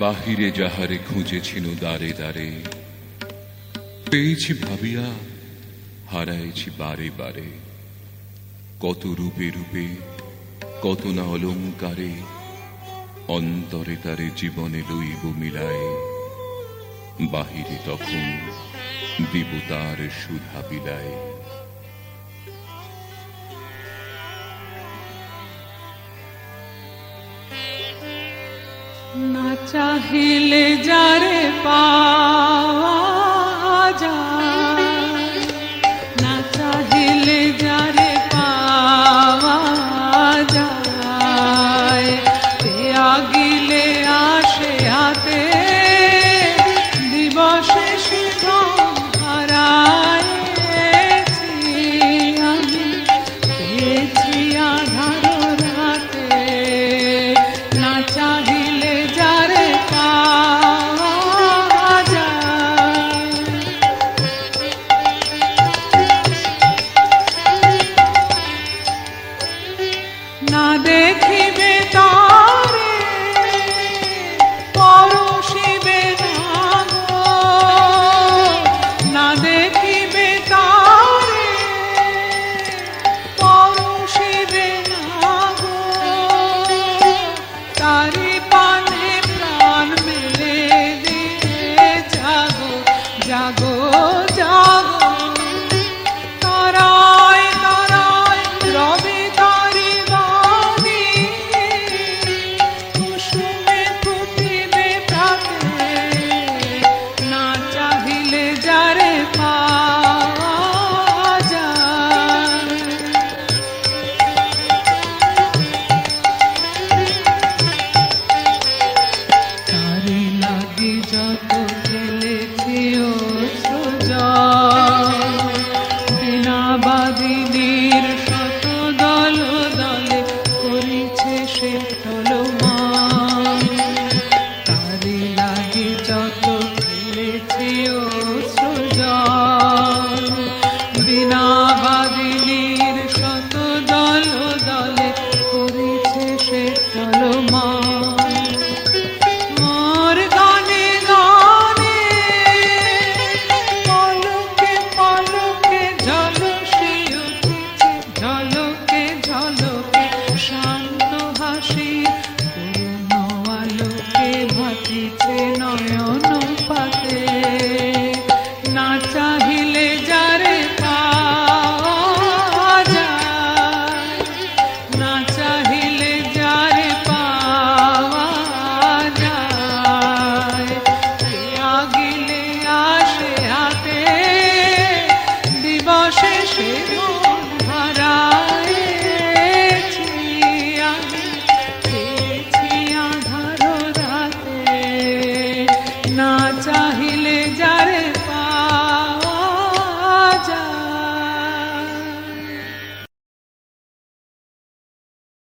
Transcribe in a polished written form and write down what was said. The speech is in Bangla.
বাহিরে যাহারে খুঁজেছিল দ্বারে দ্বারে, পেয়েছি ভাবিয়া হারাইছি বারে বারে। কত রূপে রূপে কত না অলঙ্কারে, অন্তরে তারে জীবনে লইব মিলায়। বাহিরে তখন দিব তার সুধা বিলায়। না চাহিলে যারে পাওয়া যায়, না চাহিলে যারে পাওয়া যায়, আগিলে আসে হাতে দিবসে শিখন হারাইছি আমি, পেয়েছি আধার রাতে। না চাহিলে যারে পাওয়া যায়, না দেখিবে তারে পরশিবে না গো, না দেখিবে তারে পরশিবে না গো, তারি পানে প্রাণ মেলে দিয়ে জাগো জাগো জাগো। তারায় তারায় রবে তারি বাণী, কুসুমে ফুটিবে প্রাতে। না চাহিলে যারে পাওয়া যায়, তারি লাগি যত খেলেছি অশ্রুজল, বিনা বাদিনীর শত দল দলে করিছে সে টলমল। তারি লাগি যত খেলেছি অশ্রুজল, বিনা বাদিনীর শত দল দলে করিছে সে টলমল। মোর গানে গানে পলকে পলকে ঝলসি উঠিছে, ঝলকে ঝলকে শান্ত হাসি, করুণ আলোকে ভাটিছে নয়ন পাতে।